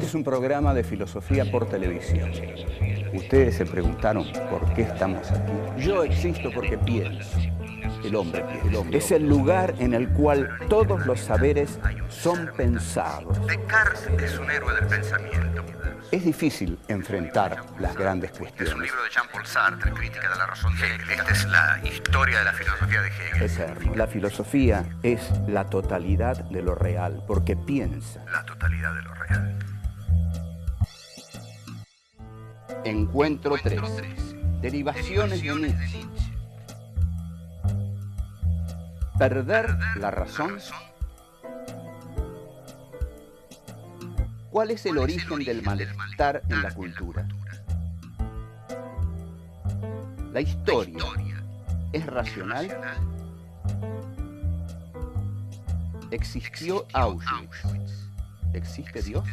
es un programa de filosofía por televisión. Ustedes se preguntaron por qué estamos aquí. Yo existo porque pienso. El hombre piensa. Es el lugar en el cual todos los saberes son pensados. Descartes es un héroe del pensamiento. Es difícil enfrentar las grandes cuestiones. Es un libro de Jean-Paul Sartre, Crítica de la razón de Hegel. Esta es la historia de la filosofía de Hegel. Eterno. La filosofía es la totalidad de lo real, porque piensa. La totalidad de lo real. Encuentro 3. Derivaciones de Nietzsche. Perder la razón. ¿Cuál es el origen del malestar en la cultura? ¿La historia es racional? ¿Existió Auschwitz? ¿Existe Dios?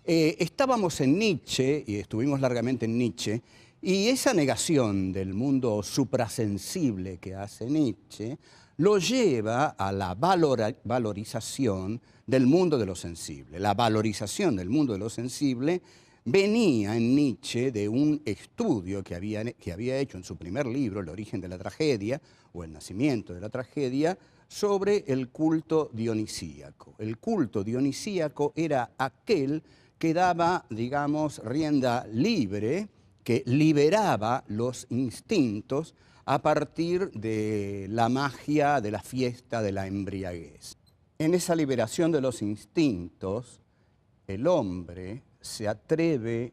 Estábamos en Nietzsche, y estuvimos largamente en Nietzsche, y esa negación del mundo suprasensible que hace Nietzsche lo lleva a la valorización del mundo de lo sensible. La valorización del mundo de lo sensible venía en Nietzsche de un estudio que había hecho en su primer libro, El origen de la tragedia, o El nacimiento de la tragedia, sobre el culto dionisíaco. El culto dionisíaco era aquel que daba, digamos, rienda libre, que liberaba los instintos a partir de la magia de la fiesta de la embriaguez. En esa liberación de los instintos, el hombre se atreve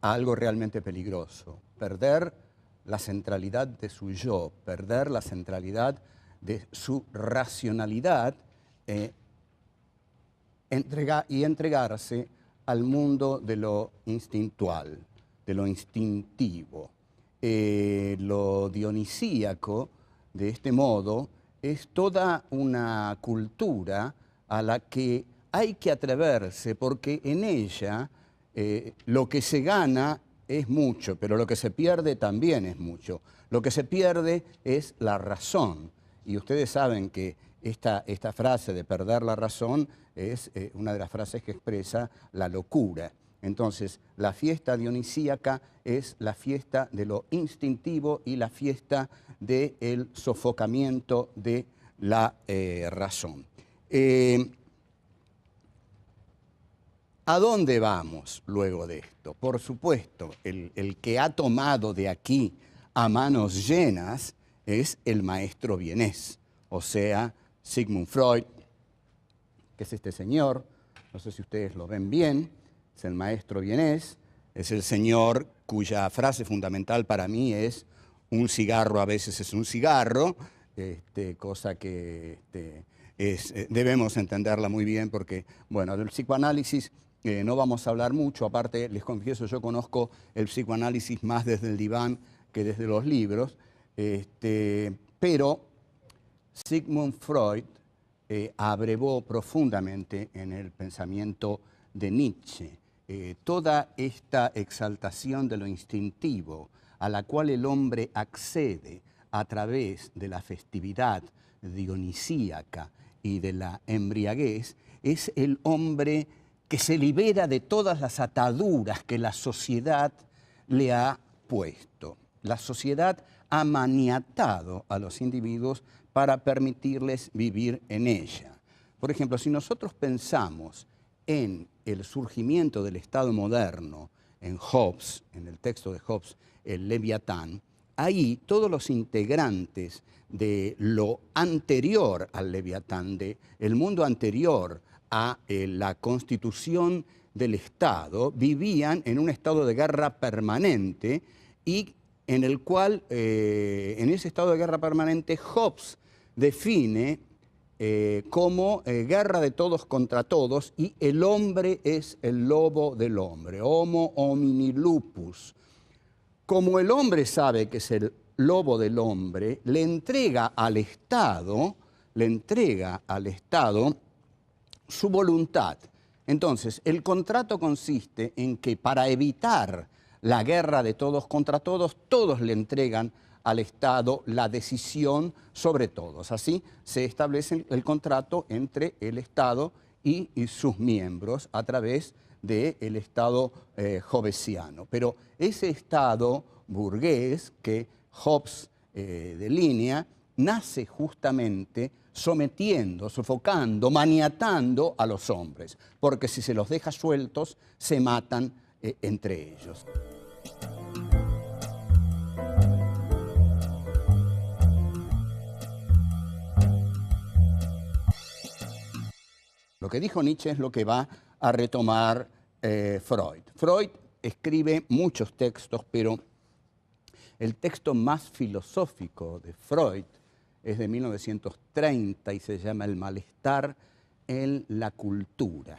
a algo realmente peligroso, perder la centralidad de su yo, perder la centralidad de su racionalidad y entregarse al mundo de lo instintual, de lo instintivo. Lo dionisíaco, de este modo, es toda una cultura a la que hay que atreverse, porque en ella lo que se gana es mucho, pero lo que se pierde también es mucho. Lo que se pierde es la razón. Y ustedes saben que esta frase de perder la razón es una de las frases que expresa la locura. Entonces, la fiesta dionisíaca es la fiesta de lo instintivo y la fiesta del sofocamiento de la razón. ¿A dónde vamos luego de esto? Por supuesto, el que ha tomado de aquí a manos llenas es el maestro vienés, o sea, Sigmund Freud, que es este señor, no sé si ustedes lo ven bien, es el maestro vienés, es el señor cuya frase fundamental para mí es un cigarro a veces es un cigarro, cosa que debemos entenderla muy bien porque, bueno, del psicoanálisis no vamos a hablar mucho, aparte les confieso, yo conozco el psicoanálisis más desde el diván que desde los libros, pero Sigmund Freud abrevó profundamente en el pensamiento de Nietzsche. Toda esta exaltación de lo instintivo a la cual el hombre accede a través de la festividad dionisíaca y de la embriaguez es el hombre que se libera de todas las ataduras que la sociedad le ha puesto. La sociedad ha maniatado a los individuos para permitirles vivir en ella. Por ejemplo, si nosotros pensamos en el surgimiento del Estado moderno, en Hobbes, en el texto de Hobbes, el Leviatán, ahí todos los integrantes de lo anterior al Leviatán, del mundo anterior a la constitución del Estado, vivían en un estado de guerra permanente y en el cual, en ese estado de guerra permanente, Hobbes define como guerra de todos contra todos y el hombre es el lobo del hombre, homo homini lupus. Como el hombre sabe que es el lobo del hombre, le entrega al Estado su voluntad. Entonces, el contrato consiste en que para evitar la guerra de todos contra todos, todos le entregan al Estado la decisión sobre todos. Así se establece el contrato entre el Estado y sus miembros a través del Estado hobbesiano. Pero ese Estado burgués que Hobbes delinea nace justamente sometiendo, sofocando, maniatando a los hombres, porque si se los deja sueltos, se matan entre ellos. Lo que dijo Nietzsche es lo que va a retomar Freud. Freud escribe muchos textos, pero el texto más filosófico de Freud es de 1930 y se llama El malestar en la cultura.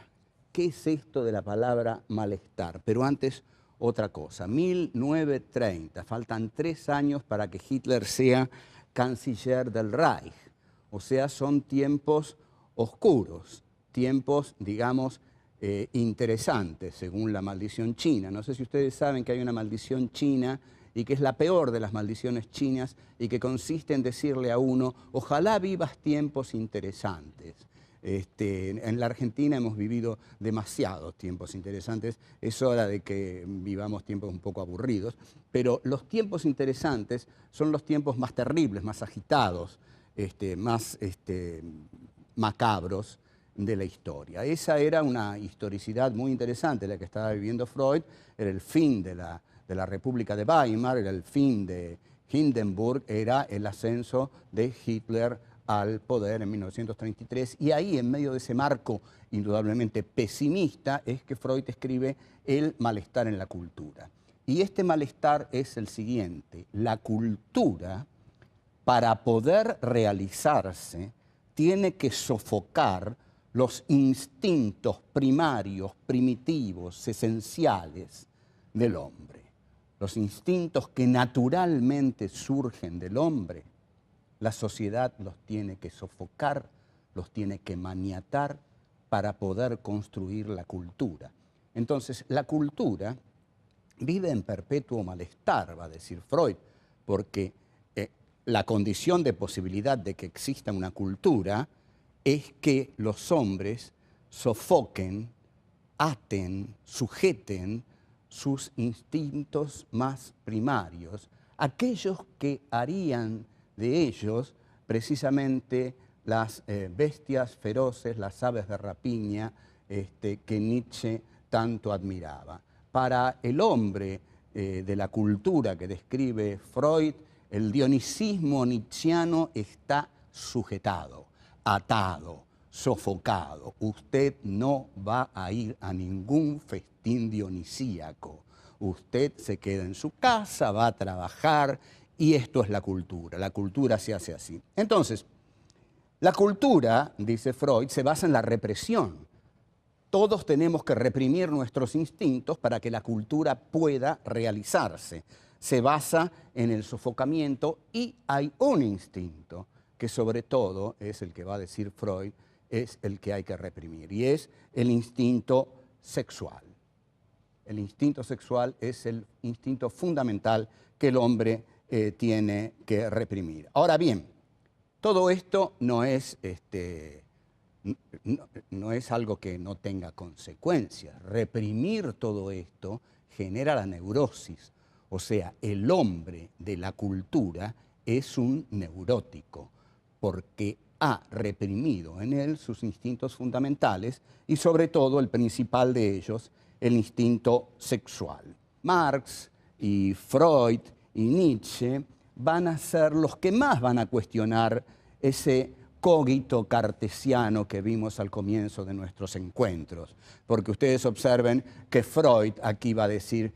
¿Qué es esto de la palabra malestar? Pero antes, otra cosa. 1930, faltan 3 años para que Hitler sea canciller del Reich. O sea, son tiempos oscuros, tiempos, digamos, interesantes, según la maldición china. No sé si ustedes saben que hay una maldición china y que es la peor de las maldiciones chinas y que consiste en decirle a uno, ojalá vivas tiempos interesantes. En la Argentina hemos vivido demasiados tiempos interesantes, es hora de que vivamos tiempos un poco aburridos, pero los tiempos interesantes son los tiempos más terribles, más agitados, más macabros de la historia. Esa era una historicidad muy interesante la que estaba viviendo Freud, era el fin de la República de Weimar, era el fin de Hindenburg, era el ascenso de Hitler al poder en 1933, y ahí, en medio de ese marco indudablemente pesimista, es que Freud escribe El malestar en la cultura. Y este malestar es el siguiente: la cultura, para poder realizarse, tiene que sofocar los instintos primarios, primitivos, esenciales del hombre. Los instintos que naturalmente surgen del hombre, la sociedad los tiene que sofocar, los tiene que maniatar para poder construir la cultura. Entonces, la cultura vive en perpetuo malestar, va a decir Freud, porque la condición de posibilidad de que exista una cultura es que los hombres sofoquen, aten, sujeten sus instintos más primarios, aquellos que harían de ellos precisamente las bestias feroces, las aves de rapiña que Nietzsche tanto admiraba. Para el hombre de la cultura que describe Freud, el dionisismo nietzscheano está sujetado, atado, sofocado. Usted no va a ir a ningún festín dionisíaco. Usted se queda en su casa, va a trabajar, y esto es la cultura. La cultura se hace así. Entonces, la cultura, dice Freud, se basa en la represión. Todos tenemos que reprimir nuestros instintos para que la cultura pueda realizarse. Se basa en el sofocamiento y hay un instinto que sobre todo es el que va a decir Freud, es el que hay que reprimir, y es el instinto sexual. El instinto sexual es el instinto fundamental que el hombre tiene que reprimir. Ahora bien, todo esto no es algo que no tenga consecuencias. Reprimir todo esto genera la neurosis. O sea, el hombre de la cultura es un neurótico, porque ha reprimido en él sus instintos fundamentales y sobre todo el principal de ellos, el instinto sexual. Marx y Freud y Nietzsche van a ser los que más van a cuestionar ese cogito cartesiano que vimos al comienzo de nuestros encuentros. Porque ustedes observen que Freud aquí va a decir,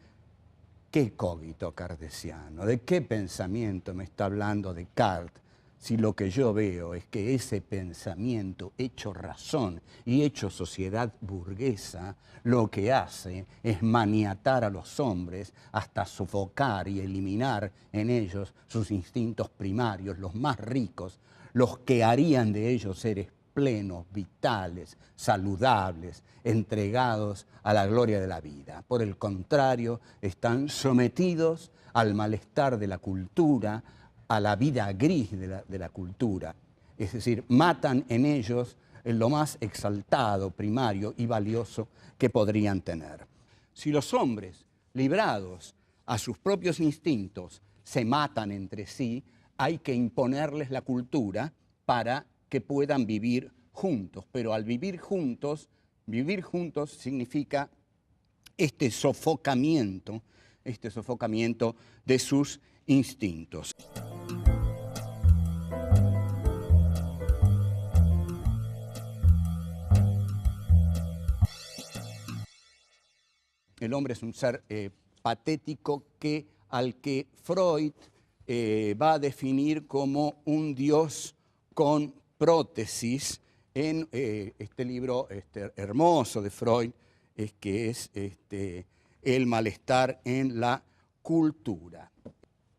¿qué cogito cartesiano? ¿De qué pensamiento me está hablando Descartes? Si lo que yo veo es que ese pensamiento hecho razón y hecho sociedad burguesa, lo que hace es maniatar a los hombres hasta sofocar y eliminar en ellos sus instintos primarios, los más ricos, los que harían de ellos seres plenos, vitales, saludables, entregados a la gloria de la vida. Por el contrario, están sometidos al malestar de la cultura, a la vida gris de la cultura. Es decir, matan en ellos lo más exaltado, primario y valioso que podrían tener. Si los hombres, librados a sus propios instintos, se matan entre sí, hay que imponerles la cultura para que puedan vivir juntos. Pero al vivir juntos significa este sofocamiento de sus instintos. El hombre es un ser patético al que Freud va a definir como un Dios con prótesis en este libro hermoso de Freud, que es El malestar en la cultura.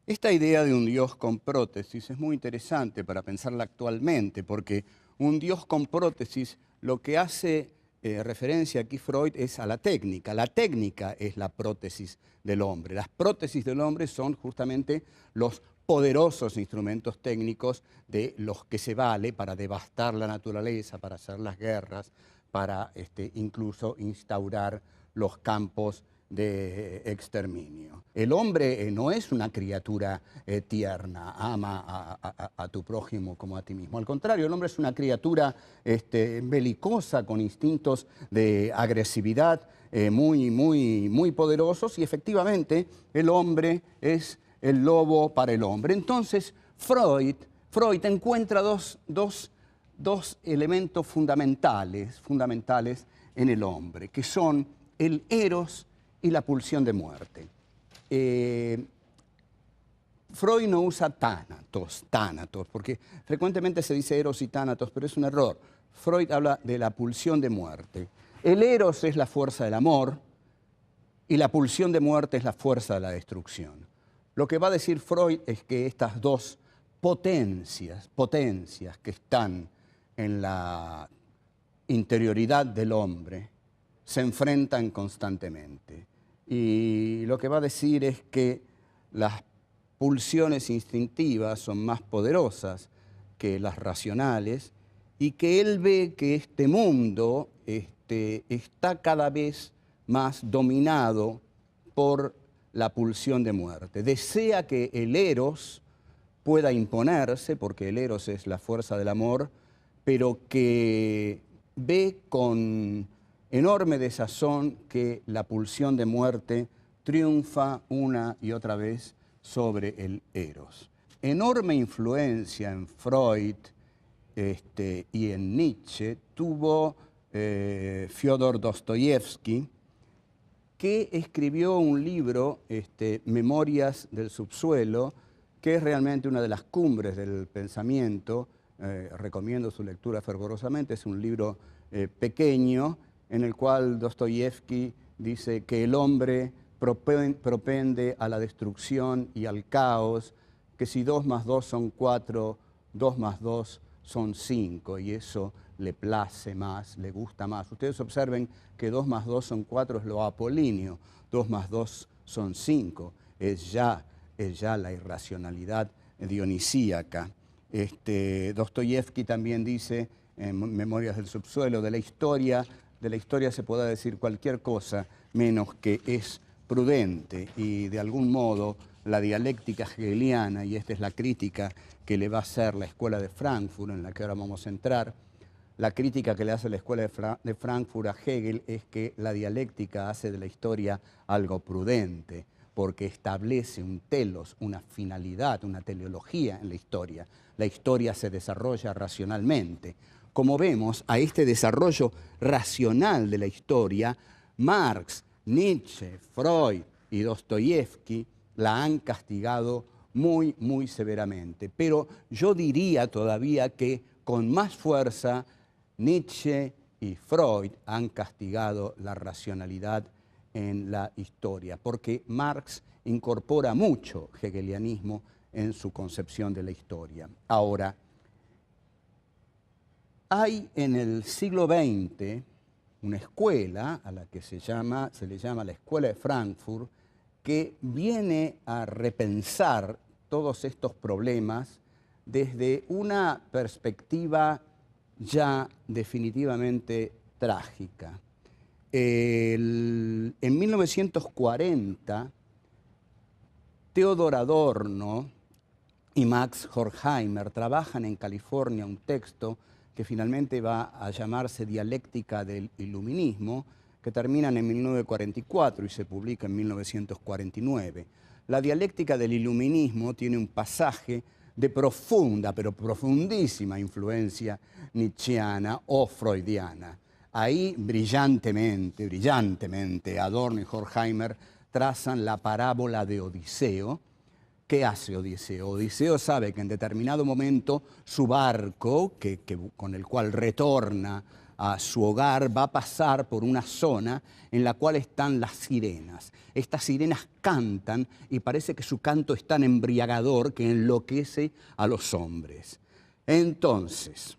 Esta idea de un Dios con prótesis es muy interesante para pensarla actualmente, porque un Dios con prótesis lo que hace referencia aquí Freud es a la técnica. La técnica es la prótesis del hombre. Las prótesis del hombre son justamente los poderosos instrumentos técnicos de los que se vale para devastar la naturaleza, para hacer las guerras, para incluso instaurar los campos de exterminio. El hombre no es una criatura tierna, ama a tu prójimo como a ti mismo. Al contrario, el hombre es una criatura belicosa, con instintos de agresividad muy poderosos, y efectivamente el hombre es el lobo para el hombre. Entonces Freud encuentra dos elementos fundamentales en el hombre, que son el eros y la pulsión de muerte. Freud no usa tánatos, porque frecuentemente se dice eros y tánatos, pero es un error. Freud habla de la pulsión de muerte. El eros es la fuerza del amor y la pulsión de muerte es la fuerza de la destrucción. Lo que va a decir Freud es que estas dos potencias que están en la interioridad del hombre se enfrentan constantemente. Y lo que va a decir es que las pulsiones instintivas son más poderosas que las racionales, y que él ve que este mundo está cada vez más dominado por la pulsión de muerte. Desea que el eros pueda imponerse, porque el eros es la fuerza del amor, pero que ve con enorme desazón que la pulsión de muerte triunfa una y otra vez sobre el eros. Enorme influencia en Freud y en Nietzsche tuvo Fyodor Dostoyevsky, que escribió un libro, Memorias del subsuelo, que es realmente una de las cumbres del pensamiento. Recomiendo su lectura fervorosamente. Es un libro pequeño, en el cual Dostoyevsky dice que el hombre propende a la destrucción y al caos, que si 2 más 2 son 4, 2 más 2 son 5, y eso le place más, le gusta más. Ustedes observen que 2 más 2 son 4 es lo apolíneo, 2 más 2 son 5, es ya la irracionalidad dionisíaca. Dostoyevsky también dice, en Memorias del subsuelo, de la historia se puede decir cualquier cosa menos que es prudente, y de algún modo la dialéctica hegeliana, y esta es la crítica que le va a hacer la Escuela de Frankfurt, en la que ahora vamos a entrar, la crítica que le hace la Escuela de Frankfurt a Hegel es que la dialéctica hace de la historia algo prudente, porque establece un telos, una finalidad, una teleología en la historia. La historia se desarrolla racionalmente. Como vemos, a este desarrollo racional de la historia, Marx, Nietzsche, Freud y Dostoyevsky la han castigado muy severamente. Pero yo diría todavía que con más fuerza Nietzsche y Freud han castigado la racionalidad en la historia, porque Marx incorpora mucho hegelianismo en su concepción de la historia. Ahora, Hay en el siglo XX una escuela a la que se le llama la Escuela de Frankfurt, que viene a repensar todos estos problemas desde una perspectiva ya definitivamente trágica. En 1940, Theodor Adorno y Max Horkheimer trabajan en California un texto que finalmente va a llamarse Dialéctica del Iluminismo, que terminan en 1944 y se publica en 1949. La Dialéctica del Iluminismo tiene un pasaje de profunda, pero profundísima influencia nietzscheana o freudiana. Ahí brillantemente, Adorno y Horkheimer trazan la parábola de Odiseo. ¿Qué hace Odiseo? Odiseo sabe que en determinado momento su barco, con el cual retorna a su hogar, va a pasar por una zona en la cual están las sirenas. Estas sirenas cantan y parece que su canto es tan embriagador que enloquece a los hombres. Entonces,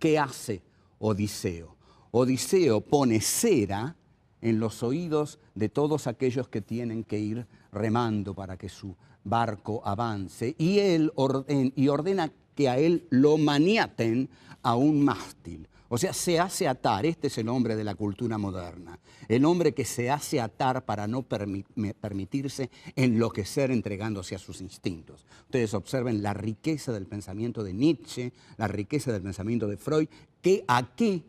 ¿qué hace Odiseo? Odiseo pone cera en los oídos de todos aquellos que tienen que ir remando para que su barco avance, y ordena que a él lo maniaten a un mástil. O sea, se hace atar. Este es el hombre de la cultura moderna. El hombre que se hace atar para no permitirse enloquecer entregándose a sus instintos. Ustedes observen la riqueza del pensamiento de Nietzsche, la riqueza del pensamiento de Freud, que aquí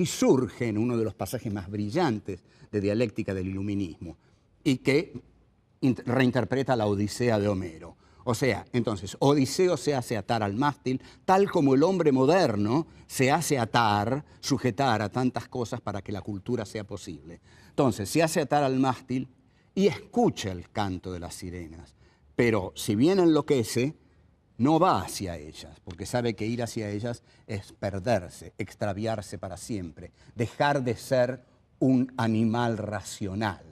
surge en uno de los pasajes más brillantes de Dialéctica del Iluminismo y que reinterpreta la Odisea de Homero. O sea, entonces, Odiseo se hace atar al mástil, tal como el hombre moderno se hace atar, sujetar a tantas cosas para que la cultura sea posible. Entonces, se hace atar al mástil y escucha el canto de las sirenas. Pero si bien enloquece, no va hacia ellas, porque sabe que ir hacia ellas es perderse, extraviarse para siempre, dejar de ser un animal racional.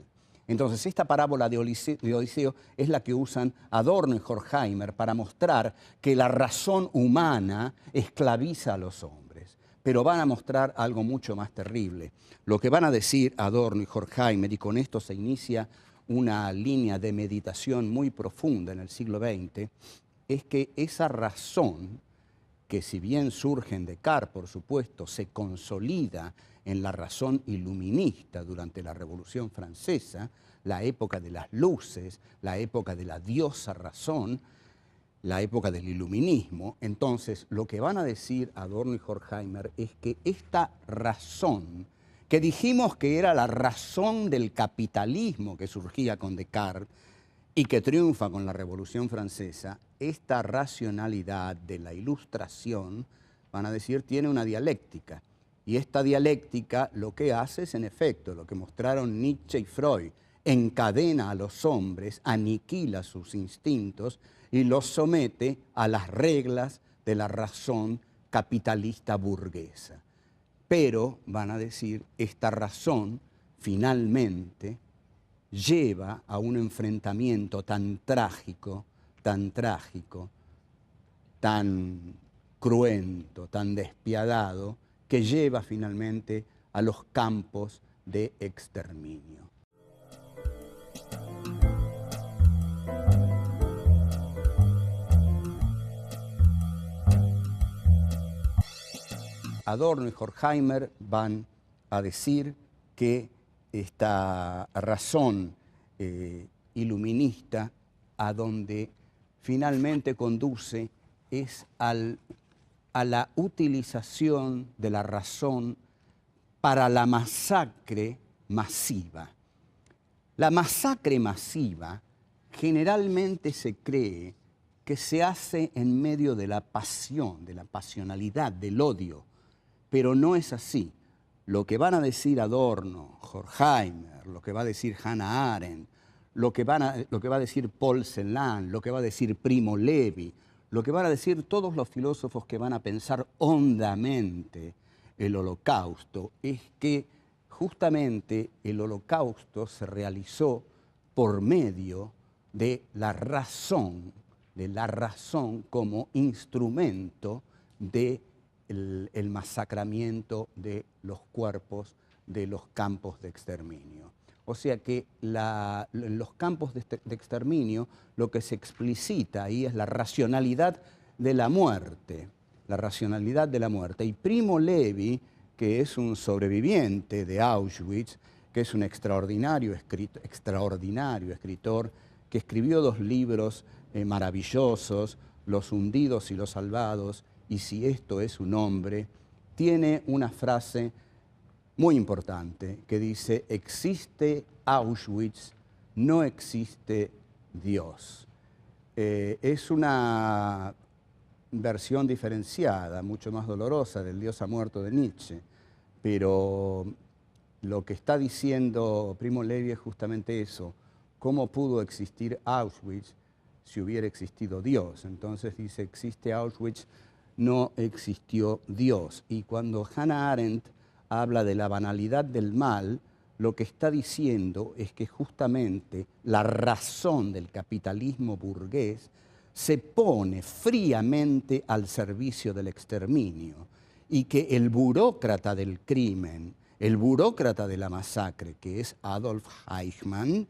Entonces, esta parábola de Odiseo es la que usan Adorno y Horkheimer para mostrar que la razón humana esclaviza a los hombres. Pero van a mostrar algo mucho más terrible. Lo que van a decir Adorno y Horkheimer, y con esto se inicia una línea de meditación muy profunda en el siglo XX, es que esa razón, que si bien surge en Descartes, por supuesto, se consolida en la razón iluminista durante la Revolución Francesa, la época de las luces, la época de la diosa razón, la época del iluminismo. Entonces, lo que van a decir Adorno y Horkheimer es que esta razón, que dijimos que era la razón del capitalismo que surgía con Descartes y que triunfa con la Revolución Francesa, esta racionalidad de la Ilustración, van a decir, tiene una dialéctica. Y esta dialéctica lo que hace es, en efecto, lo que mostraron Nietzsche y Freud, encadena a los hombres, aniquila sus instintos y los somete a las reglas de la razón capitalista burguesa. Pero, van a decir, esta razón finalmente lleva a un enfrentamiento tan trágico, tan cruento, tan despiadado, que lleva finalmente a los campos de exterminio. Adorno y Horkheimer van a decir que esta razón iluminista a donde finalmente conduce es a la utilización de la razón para la masacre masiva. La masacre masiva generalmente se cree que se hace en medio de la pasión, de la pasionalidad, del odio, pero no es así. Lo que van a decir Adorno, Horkheimer, lo que va a decir Hannah Arendt, lo que va a decir Paul Celan, lo que va a decir Primo Levi, lo que van a decir todos los filósofos que van a pensar hondamente el Holocausto, es que justamente el Holocausto se realizó por medio de la razón como instrumento de el masacramiento de los cuerpos de los campos de exterminio. O sea que en los campos de exterminio lo que se explicita ahí es la racionalidad de la muerte, la racionalidad de la muerte. Y Primo Levi, que es un sobreviviente de Auschwitz, que es un extraordinario escritor, que escribió 2 libros maravillosos, Los hundidos y los salvados, y Si esto es un hombre, tiene una frase muy importante que dice: existe Auschwitz, no existe Dios. Es una versión diferenciada, mucho más dolorosa del Dios ha muerto de Nietzsche, pero lo que está diciendo Primo Levi es justamente eso: ¿cómo pudo existir Auschwitz si hubiera existido Dios? Entonces dice: existe Auschwitz, no existió Dios. Y cuando Hannah Arendt habla de la banalidad del mal, lo que está diciendo es que justamente la razón del capitalismo burgués se pone fríamente al servicio del exterminio, y que el burócrata del crimen, el burócrata de la masacre, que es Adolf Eichmann,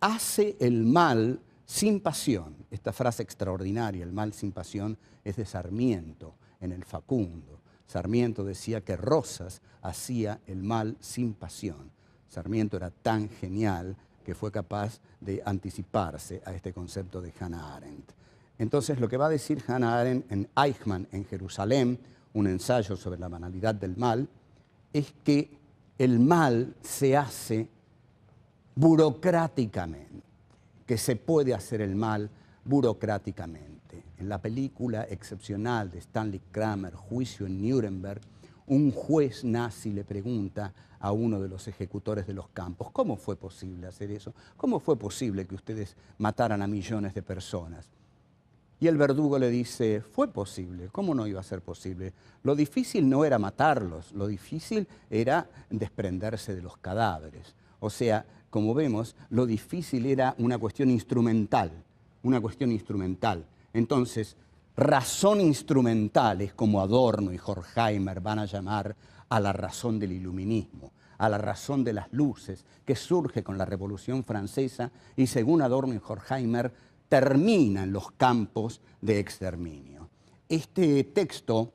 hace el mal sin pasión. Esta frase extraordinaria, el mal sin pasión, es de Sarmiento en El Facundo. Sarmiento decía que Rosas hacía el mal sin pasión. Sarmiento era tan genial que fue capaz de anticiparse a este concepto de Hannah Arendt. Entonces, lo que va a decir Hannah Arendt en Eichmann en Jerusalén, un ensayo sobre la banalidad del mal, es que el mal se hace burocráticamente, que se puede hacer el mal burocráticamente. En la película excepcional de Stanley Kramer, Juicio en Nuremberg, un juez nazi le pregunta a uno de los ejecutores de los campos: ¿cómo fue posible hacer eso? ¿Cómo fue posible que ustedes mataran a millones de personas? Y el verdugo le dice: fue posible, ¿cómo no iba a ser posible? Lo difícil no era matarlos, lo difícil era desprenderse de los cadáveres. O sea, como vemos, lo difícil era una cuestión instrumental, una cuestión instrumental. Entonces, razón instrumentales como Adorno y Horkheimer van a llamar a la razón del iluminismo, a la razón de las luces, que surge con la Revolución Francesa y, según Adorno y Horkheimer, termina en los campos de exterminio. Este texto,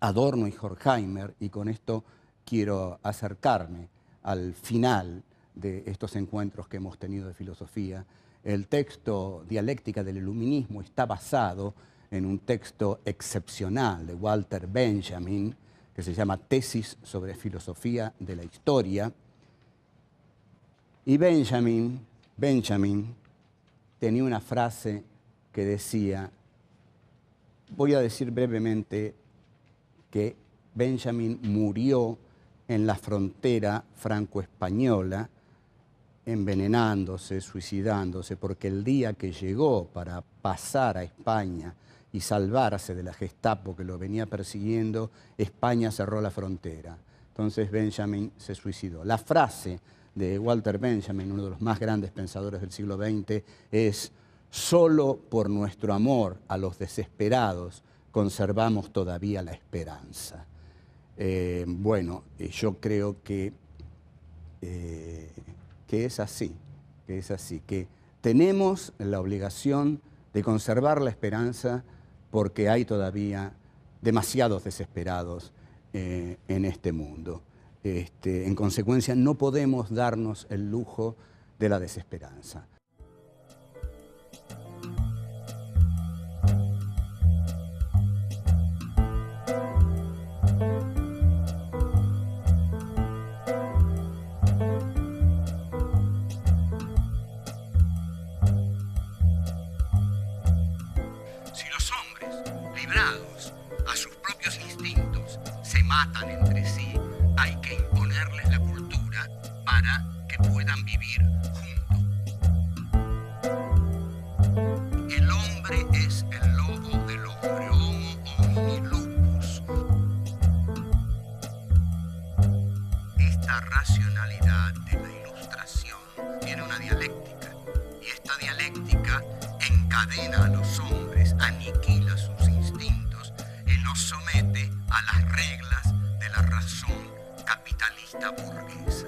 Adorno y Horkheimer, y con esto quiero acercarme al final de estos encuentros que hemos tenido de filosofía, el texto Dialéctica del Iluminismo está basado en un texto excepcional de Walter Benjamin, que se llama Tesis sobre Filosofía de la Historia. Y Benjamin tenía una frase que decía, voy a decir brevemente que Benjamin murió en la frontera franco-española, envenenándose, suicidándose, porque el día que llegó para pasar a España y salvarse de la Gestapo que lo venía persiguiendo, España cerró la frontera. Entonces Benjamin se suicidó. La frase de Walter Benjamin, uno de los más grandes pensadores del siglo XX, es: solo por nuestro amor a los desesperados conservamos todavía la esperanza. Yo creo que es así, que tenemos la obligación de conservar la esperanza porque hay todavía demasiados desesperados en este mundo. En consecuencia, no podemos darnos el lujo de la desesperanza. Si los hombres, librados a sus propios instintos, se matan entre sí, hay que imponerles la cultura para que puedan vivir juntos. El hombre es el lobo del hombre, homo homini lupus. Esta racionalidad de la ilustración tiene una dialéctica, y esta dialéctica encadena a los hombres, aniquila sus instintos y los somete a las reglas de la razón capitalista burguesa.